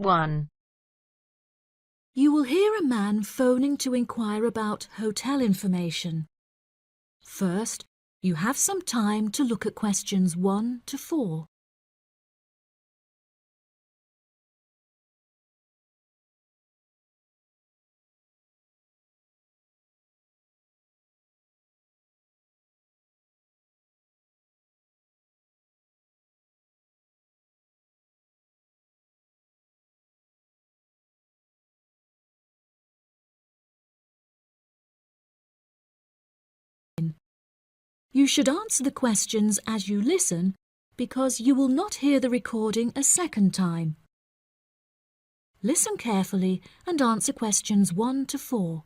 1. You will hear a man phoning to inquire about hotel information. First, you have some time to look at questions 1 to 4. You should answer the questions as you listen because you will not hear the recording a second time. Listen carefully and answer questions 1 to 4.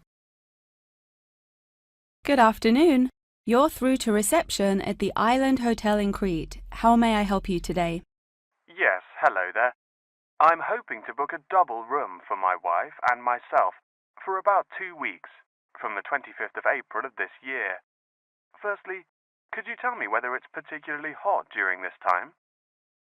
Good afternoon. You're through to reception at the Island Hotel in Crete. How may I help you today? Yes, hello there. I'm hoping to book a double room for my wife and myself for about 2 weeks, from the 25th of April of this year. Firstly, could you tell me whether it's particularly hot during this time?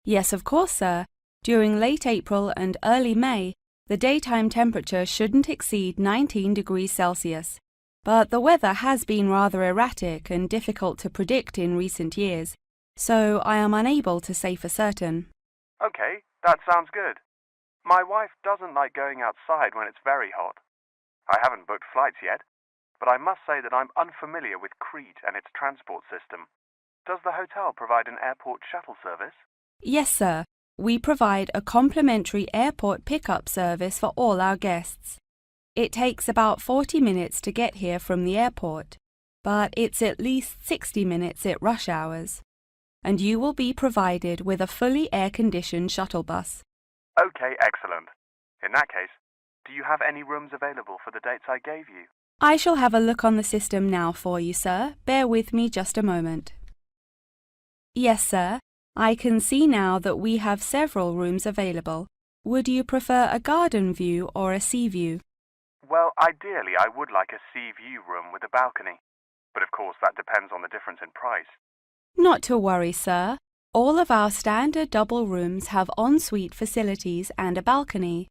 Yes, of course, sir. During late April and early May, the daytime temperature shouldn't exceed 19 degrees Celsius. But the weather has been rather erratic and difficult to predict in recent years, so I am unable to say for certain. Okay, that sounds good. My wife doesn't like going outside when it's very hot. I haven't booked flights yet, but I must say that I'm unfamiliar with Crete and its transport system. Does the hotel provide an airport shuttle service? Yes, sir. We provide a complimentary airport pickup service for all our guests. It takes about 40 minutes to get here from the airport, but it's at least 60 minutes at rush hours. And you will be provided with a fully air-conditioned shuttle bus. Okay, excellent. In that case, do you have any rooms available for the dates I gave you? I shall have a look on the system now for you, sir. Bear with me just a moment. Yes, sir. I can see now that we have several rooms available. Would you prefer a garden view or a sea view? Well, ideally I would like a sea view room with a balcony, but of course that depends on the difference in price. Not to worry, sir. All of our standard double rooms have ensuite facilities and a balcony.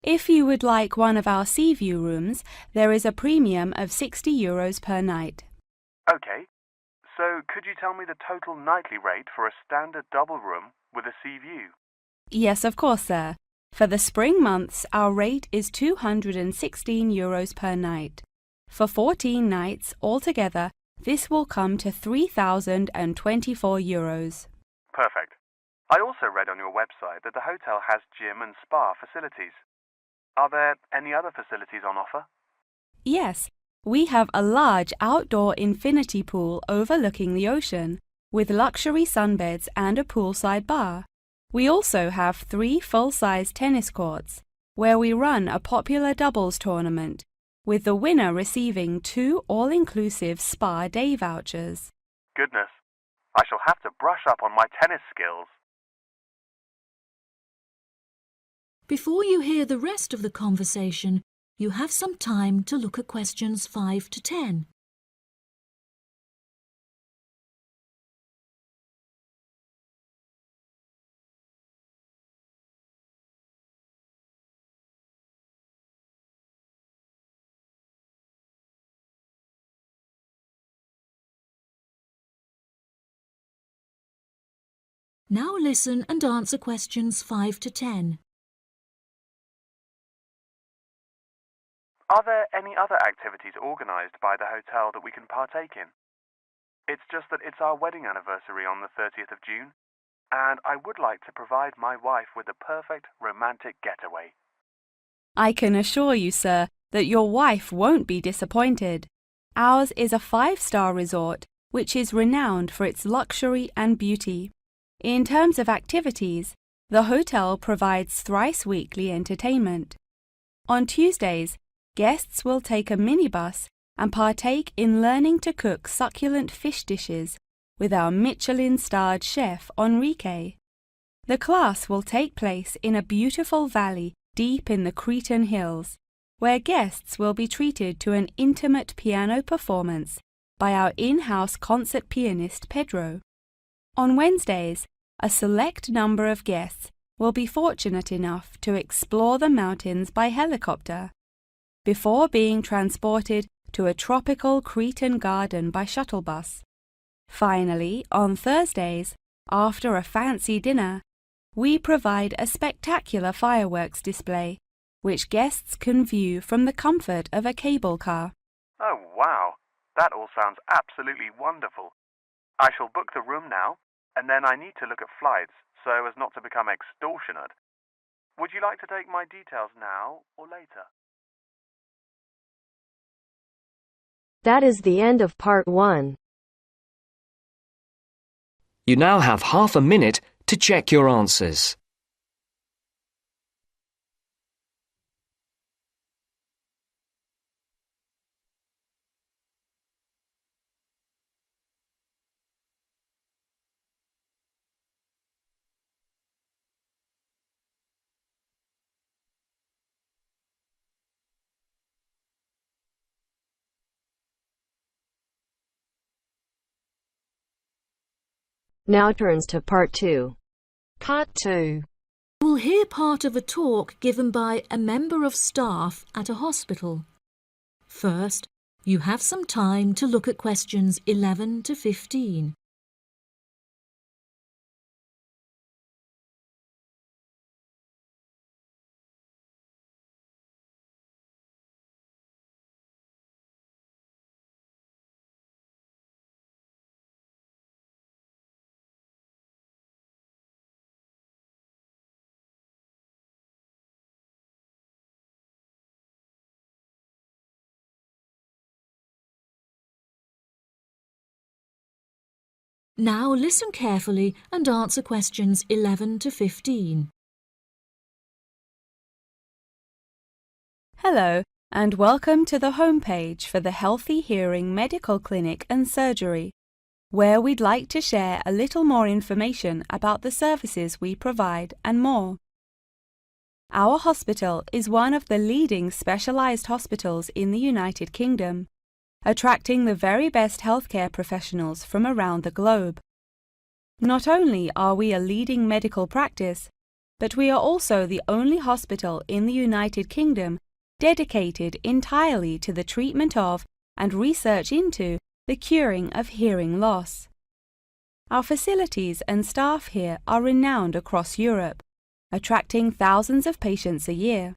If you would like one of our sea view rooms, there is a premium of €60 per night. Okay, so could you tell me the total nightly rate for a standard double room with a sea view? Yes, of course, sir. For the spring months, our rate is €216 per night. For 14 nights altogether, this will come to €3,024. Perfect. I also read on your website that the hotel has gym and spa facilities. Are there any other facilities on offer? Yes, we have a large outdoor infinity pool overlooking the ocean, with luxury sunbeds and a poolside bar. We also have 3 full-size tennis courts, where we run a popular doubles tournament, with the winner receiving 2 all-inclusive spa day vouchers. Goodness, I shall have to brush up on my tennis skills. Before you hear the rest of the conversation, you have some time to look at questions 5 to 10. Now listen and answer questions 5 to 10. Are there any other activities organised by the hotel that we can partake in? It's just that it's our wedding anniversary on the 30th of June, and I would like to provide my wife with a perfect romantic getaway. I can assure you, sir, that your wife won't be disappointed. Ours is a 5-star resort, which is renowned for its luxury and beauty. In terms of activities, the hotel provides thrice-weekly entertainment. On Tuesdays, guests will take a minibus and partake in learning to cook succulent fish dishes with our Michelin-starred chef Enrique. The class will take place in a beautiful valley deep in the Cretan hills, where guests will be treated to an intimate piano performance by our in-house concert pianist Pedro. On Wednesdays, a select number of guests will be fortunate enough to explore the mountains by helicopter before being transported to a tropical Cretan garden by shuttle bus. Finally, on Thursdays, after a fancy dinner, we provide a spectacular fireworks display, which guests can view from the comfort of a cable car. Oh, wow. That all sounds absolutely wonderful. I shall book the room now, and then I need to look at flights so as not to become extortionate. Would you like to take my details now or later? That is the end of part 1. You now have half a minute to check your answers. Now turns to part 2. Part 2. You will hear part of a talk given by a member of staff at a hospital. First, you have some time to look at questions 11 to 15. Now listen carefully and answer questions 11 to 15. Hello, and welcome to the homepage for the Healthy Hearing Medical Clinic and Surgery, where we'd like to share a little more information about the services we provide and more. Our hospital is one of the leading specialised hospitals in the United Kingdom, attracting the very best healthcare professionals from around the globe. Not only are we a leading medical practice, but we are also the only hospital in the United Kingdom dedicated entirely to the treatment of and research into the curing of hearing loss. Our facilities and staff here are renowned across Europe, attracting thousands of patients a year.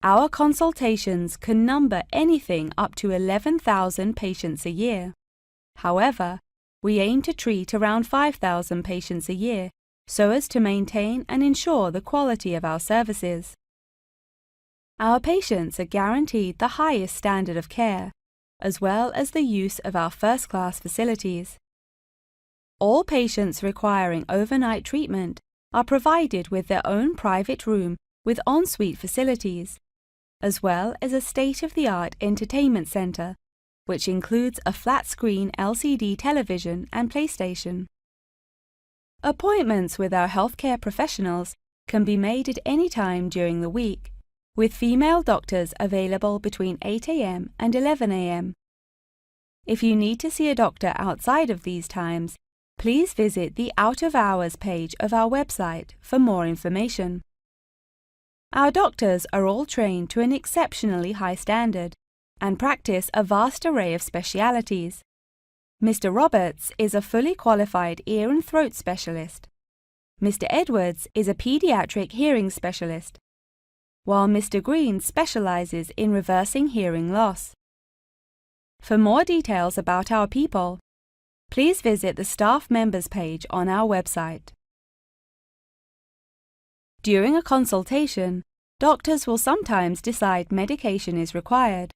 Our consultations can number anything up to 11,000 patients a year. However, we aim to treat around 5,000 patients a year so as to maintain and ensure the quality of our services. Our patients are guaranteed the highest standard of care, as well as the use of our first-class facilities. All patients requiring overnight treatment are provided with their own private room with ensuite facilities, as well as a state-of-the-art entertainment centre, which includes a flat-screen LCD television and PlayStation. Appointments with our healthcare professionals can be made at any time during the week, with female doctors available between 8 a.m. and 11 a.m. If you need to see a doctor outside of these times, please visit the Out of Hours page of our website for more information. Our doctors are all trained to an exceptionally high standard and practice a vast array of specialities. Mr. Roberts is a fully qualified ear and throat specialist. Mr. Edwards is a pediatric hearing specialist, while Mr. Green specializes in reversing hearing loss. For more details about our people, please visit the staff members page on our website. During a consultation, doctors will sometimes decide medication is required,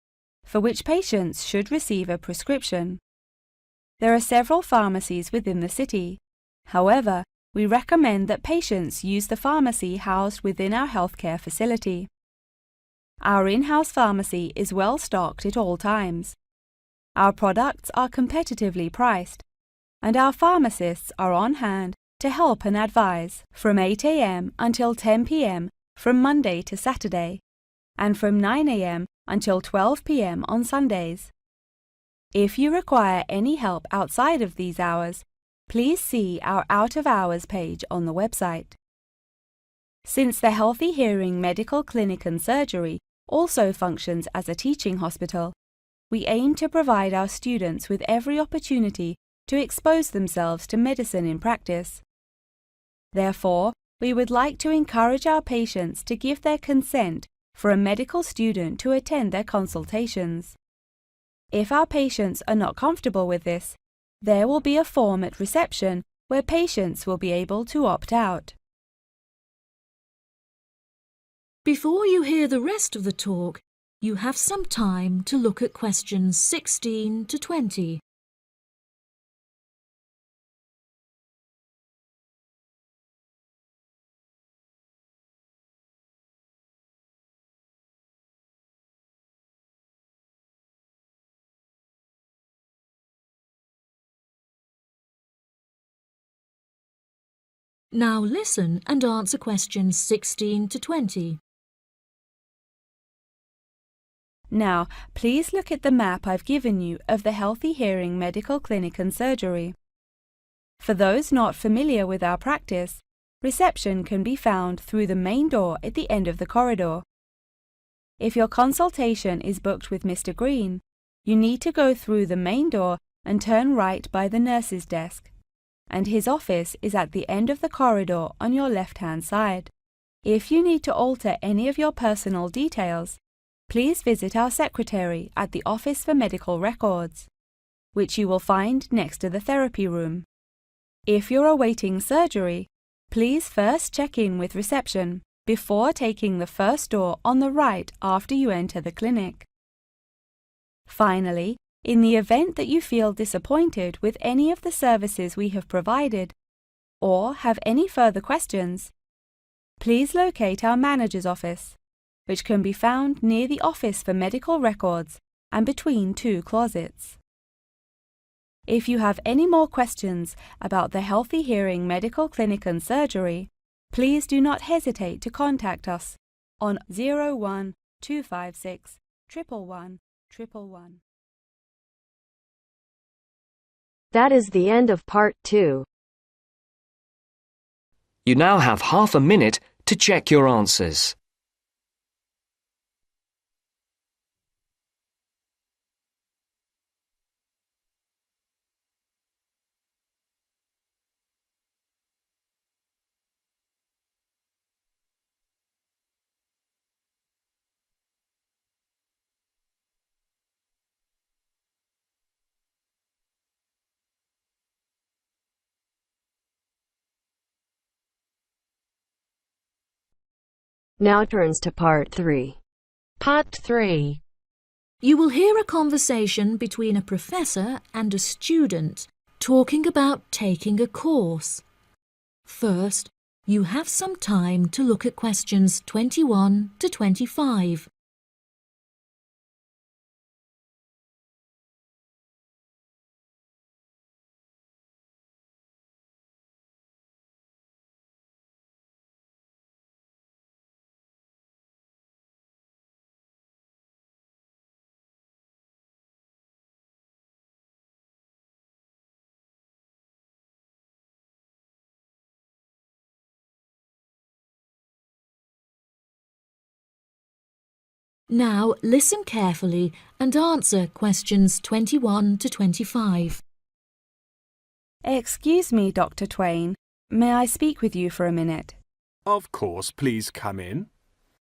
for which patients should receive a prescription. There are several pharmacies within the city. However, we recommend that patients use the pharmacy housed within our healthcare facility. Our in-house pharmacy is well stocked at all times. Our products are competitively priced, and our pharmacists are on hand to help and advise from 8 a.m. until 10 p.m. from Monday to Saturday, and from 9 a.m. until 12 p.m. on Sundays. If you require any help outside of these hours, please see our Out of Hours page on the website. Since the Healthy Hearing Medical Clinic and Surgery also functions as a teaching hospital, we aim to provide our students with every opportunity to expose themselves to medicine in practice. Therefore, we would like to encourage our patients to give their consent for a medical student to attend their consultations. If our patients are not comfortable with this, there will be a form at reception where patients will be able to opt out. Before you hear the rest of the talk, you have some time to look at questions 16 to 20. Now listen and answer questions 16 to 20. Now, please look at the map I've given you of the Healthy Hearing Medical Clinic and Surgery. For those not familiar with our practice, reception can be found through the main door at the end of the corridor. If your consultation is booked with Mr. Green, you need to go through the main door and turn right by the nurse's desk, and his office is at the end of the corridor on your left-hand side. If you need to alter any of your personal details, please visit our secretary at the Office for Medical Records, which you will find next to the therapy room. If you're awaiting surgery, please first check in with reception before taking the first door on the right after you enter the clinic. Finally, in the event that you feel disappointed with any of the services we have provided, or have any further questions, please locate our manager's office, which can be found near the Office for Medical Records and between two closets. If you have any more questions about the Healthy Hearing Medical Clinic and Surgery, please do not hesitate to contact us on 01 256 111 111. That is the end of part 2. You now have half a minute to check your answers. Now turns to part 3. Part 3. You will hear a conversation between a professor and a student talking about taking a course. First, you have some time to look at questions 21 to 25. Now listen carefully and answer questions 21 to 25. Excuse me, Dr. Twain. May I speak with you for a minute? Of course, please come in.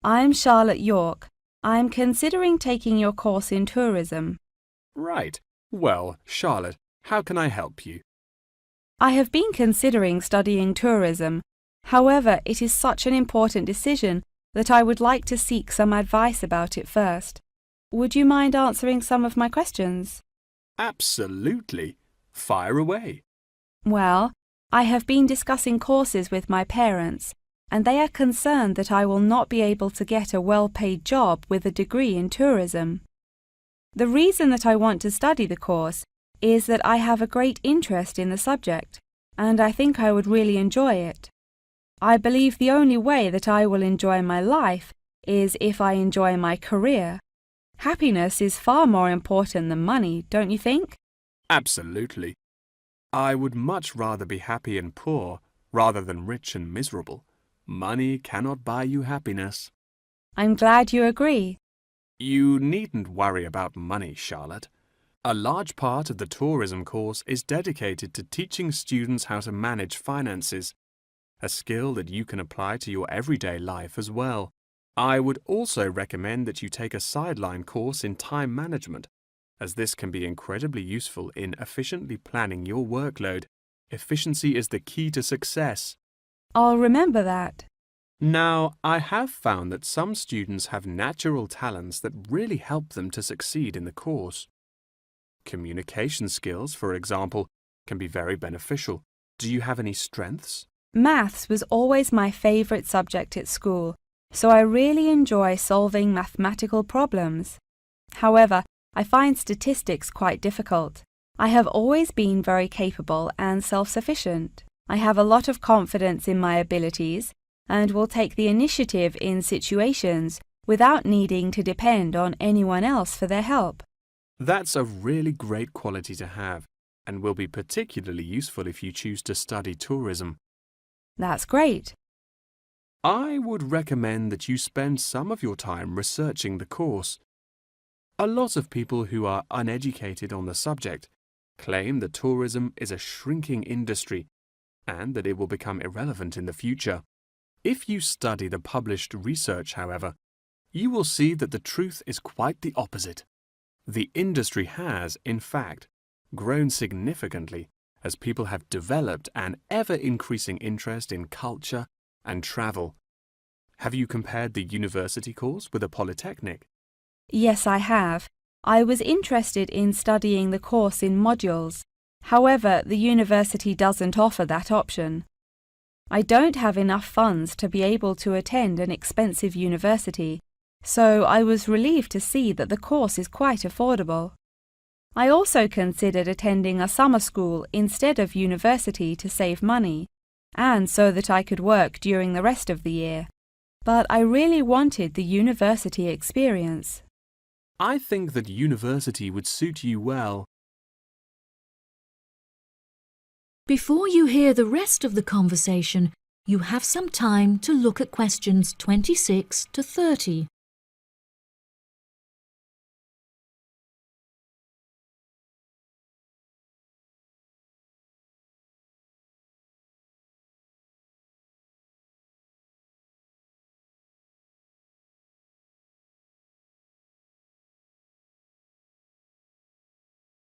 I'm Charlotte York. I'm considering taking your course in tourism. Right. Well, Charlotte, how can I help you? I have been considering studying tourism. However, it is such an important decision that I would like to seek some advice about it first. Would you mind answering some of my questions? Absolutely. Fire away. Well, I have been discussing courses with my parents, and they are concerned that I will not be able to get a well-paid job with a degree in tourism. The reason that I want to study the course is that I have a great interest in the subject, and I think I would really enjoy it. I believe the only way that I will enjoy my life is if I enjoy my career. Happiness is far more important than money, don't you think? Absolutely. I would much rather be happy and poor rather than rich and miserable. Money cannot buy you happiness. I'm glad you agree. You needn't worry about money, Charlotte. A large part of the tourism course is dedicated to teaching students how to manage finances, a skill that you can apply to your everyday life as well. I would also recommend that you take a sideline course in time management, as this can be incredibly useful in efficiently planning your workload. Efficiency is the key to success. I'll remember that. Now, I have found that some students have natural talents that really help them to succeed in the course. Communication skills, for example, can be very beneficial. Do you have any strengths? Maths was always my favourite subject at school, so I really enjoy solving mathematical problems. However, I find statistics quite difficult. I have always been very capable and self-sufficient. I have a lot of confidence in my abilities and will take the initiative in situations without needing to depend on anyone else for their help. That's a really great quality to have and will be particularly useful if you choose to study tourism. That's great. I would recommend that you spend some of your time researching the course. A lot of people who are uneducated on the subject claim that tourism is a shrinking industry and that it will become irrelevant in the future. If you study the published research, however, you will see that the truth is quite the opposite. The industry has, in fact, grown significantly as people have developed an ever-increasing interest in culture and travel. Have you compared the university course with a polytechnic? Yes, I have. I was interested in studying the course in modules. However, the university doesn't offer that option. I don't have enough funds to be able to attend an expensive university, so I was relieved to see that the course is quite affordable. I also considered attending a summer school instead of university to save money, and so that I could work during the rest of the year. But I really wanted the university experience. I think that university would suit you well. Before you hear the rest of the conversation, you have some time to look at questions 26 to 30.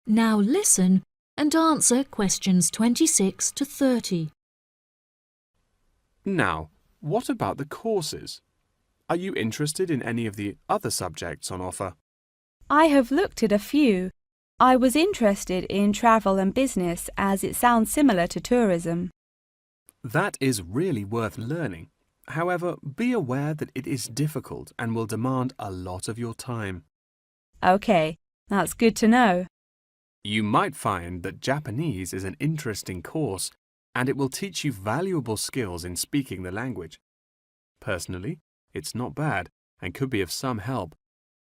Now listen and answer questions 26 to 30. Now, what about the courses? Are you interested in any of the other subjects on offer? I have looked at a few. I was interested in travel and business as it sounds similar to tourism. That is really worth learning. However, be aware that it is difficult and will demand a lot of your time. Okay, that's good to know. You might find that Japanese is an interesting course and it will teach you valuable skills in speaking the language. Personally, it's not bad and could be of some help,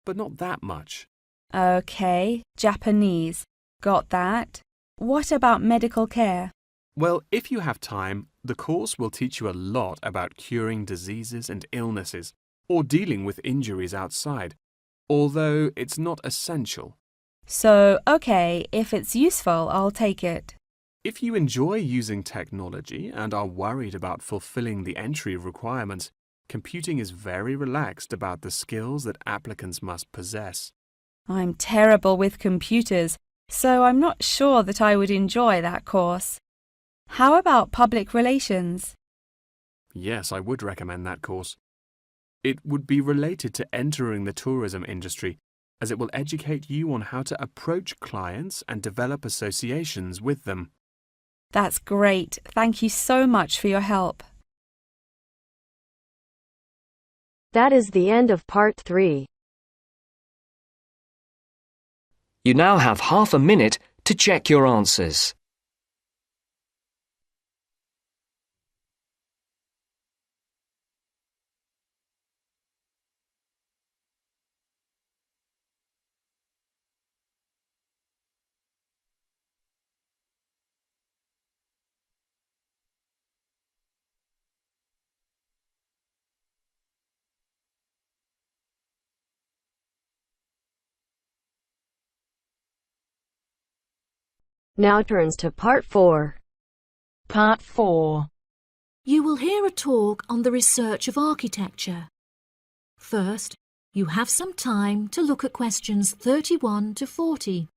but not that much. Okay, Japanese. Got that. What about medical care? Well, if you have time, the course will teach you a lot about curing diseases and illnesses or dealing with injuries outside, although it's not essential. So, okay, if it's useful, I'll take it. If you enjoy using technology and are worried about fulfilling the entry requirements, computing is very relaxed about the skills that applicants must possess. I'm terrible with computers, so I'm not sure that I would enjoy that course. How about public relations? Yes, I would recommend that course. It would be related to entering the tourism industry, as it will educate you on how to approach clients and develop associations with them. That's great. Thank you so much for your help. That is the end of part 3. You now have half a minute to check your answers. Now turns to Part 4. Part 4. You will hear a talk on the research of architecture. First, you have some time to look at questions 31 to 40.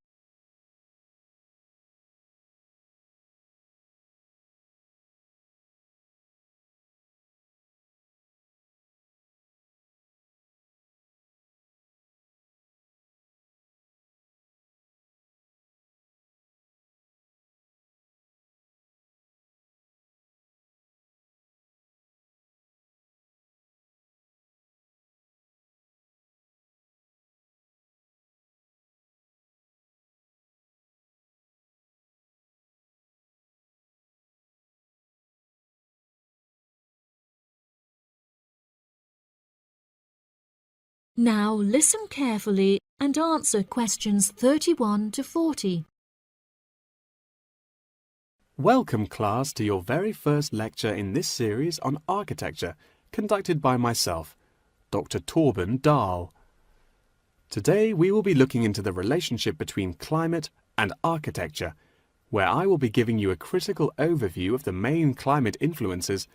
Now listen carefully and answer questions 31 to 40. Welcome, class, to your very first lecture in this series on architecture, conducted by myself, Dr. Torben Dahl. Today we will be looking into the relationship between climate and architecture, where I will be giving you a critical overview of the main climate influences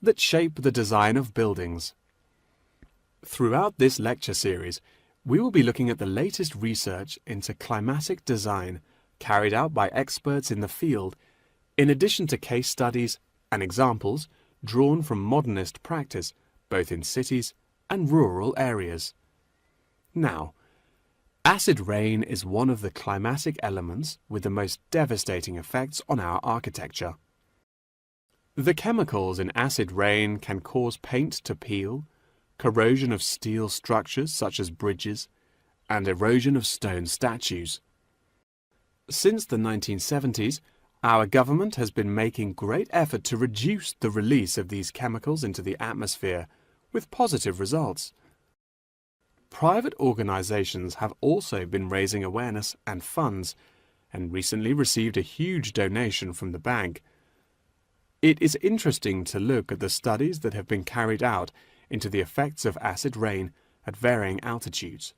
that shape the design of buildings. Throughout this lecture series, we will be looking at the latest research into climatic design carried out by experts in the field, in addition to case studies and examples drawn from modernist practice, both in cities and rural areas. Now, acid rain is one of the climatic elements with the most devastating effects on our architecture. The chemicals in acid rain can cause paint to peel, corrosion of steel structures such as bridges, and erosion of stone statues. Since the 1970s, our government has been making great effort to reduce the release of these chemicals into the atmosphere, with positive results. Private organizations have also been raising awareness and funds, and recently received a huge donation from the bank. It is interesting to look at the studies that have been carried out into the effects of acid rain at varying altitudes.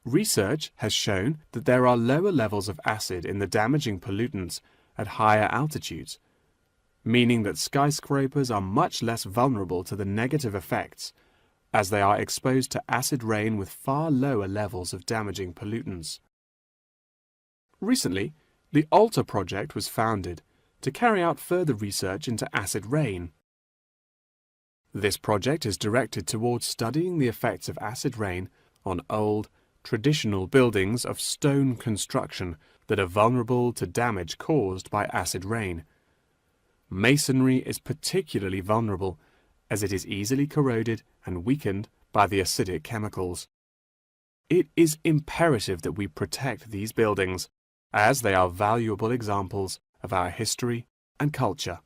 Research has shown that there are lower levels of acid in the damaging pollutants at higher altitudes, meaning that skyscrapers are much less vulnerable to the negative effects, as they are exposed to acid rain with far lower levels of damaging pollutants. Recently, the ALTA project was founded to carry out further research into acid rain. This project is directed towards studying the effects of acid rain on old, traditional buildings of stone construction that are vulnerable to damage caused by acid rain. Masonry is particularly vulnerable as it is easily corroded and weakened by the acidic chemicals. It is imperative that we protect these buildings, as they are valuable examples of our history and culture.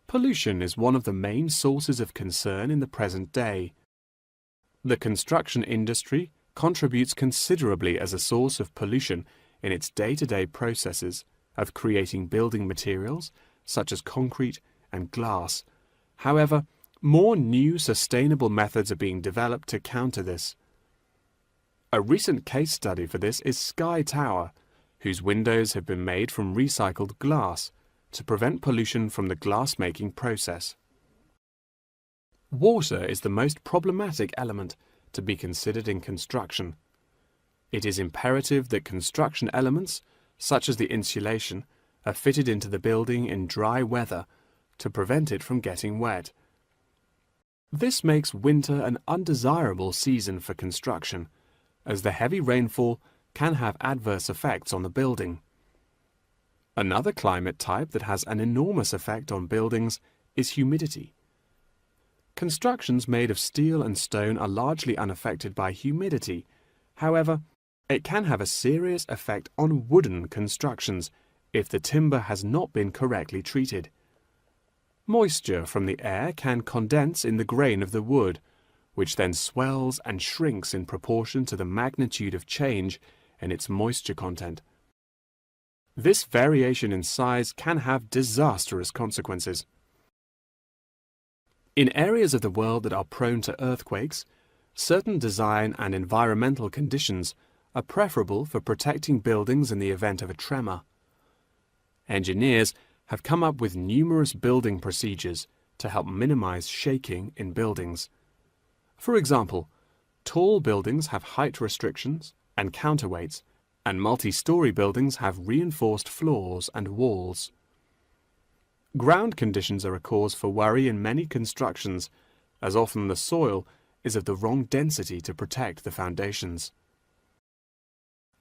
Pollution is one of the main sources of concern in the present day. The construction industry contributes considerably as a source of pollution in its day-to-day processes of creating building materials such as concrete and glass. However, more new sustainable methods are being developed to counter this. A recent case study for this is Sky Tower, whose windows have been made from recycled glass to prevent pollution from the glass-making process. Water is the most problematic element to be considered in construction. It is imperative that construction elements, such as the insulation, are fitted into the building in dry weather to prevent it from getting wet. This makes winter an undesirable season for construction, as the heavy rainfall can have adverse effects on the building. Another climate type that has an enormous effect on buildings is humidity. Constructions made of steel and stone are largely unaffected by humidity. However, it can have a serious effect on wooden constructions if the timber has not been correctly treated. Moisture from the air can condense in the grain of the wood, which then swells and shrinks in proportion to the magnitude of change in its moisture content. This variation in size can have disastrous consequences. In areas of the world that are prone to earthquakes, certain design and environmental conditions are preferable for protecting buildings in the event of a tremor. Engineers have come up with numerous building procedures to help minimize shaking in buildings. For example, tall buildings have height restrictions and counterweights, and multi-story buildings have reinforced floors and walls. Ground conditions are a cause for worry in many constructions, as often the soil is of the wrong density to protect the foundations.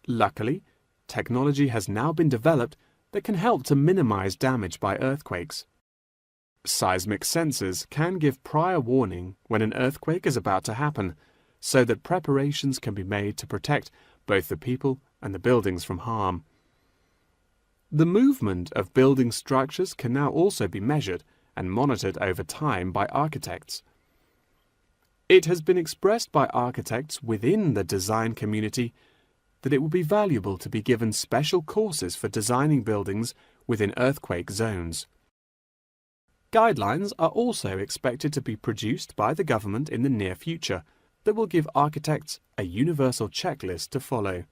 Luckily, technology has now been developed that can help to minimize damage by earthquakes. Seismic sensors can give prior warning when an earthquake is about to happen, so that preparations can be made to protect both the people and the buildings from harm. The movement of building structures can now also be measured and monitored over time by architects. It has been expressed by architects within the design community that it would be valuable to be given special courses for designing buildings within earthquake zones. Guidelines are also expected to be produced by the government in the near future that will give architects a universal checklist to follow.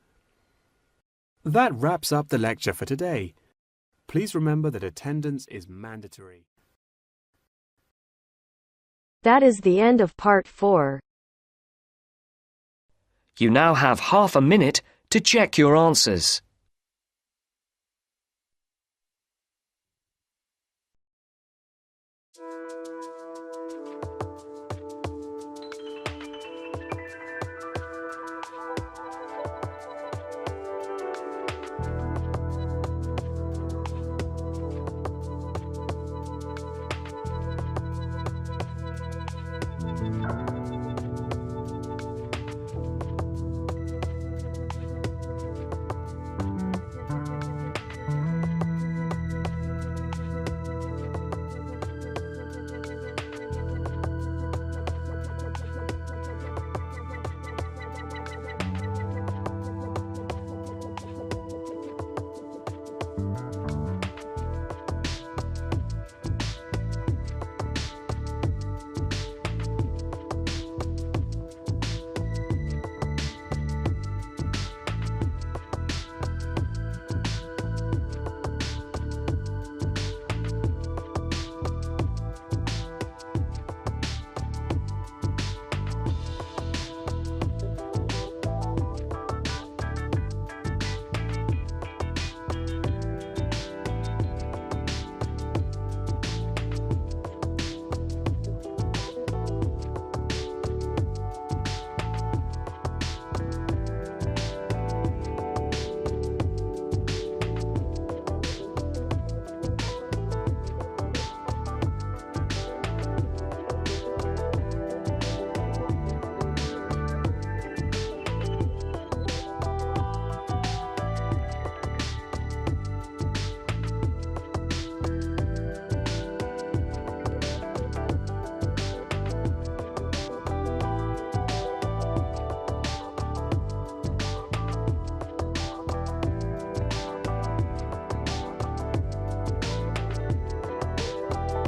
That wraps up the lecture for today. Please remember that attendance is mandatory. That is the end of part 4. You now have half a minute to check your answers.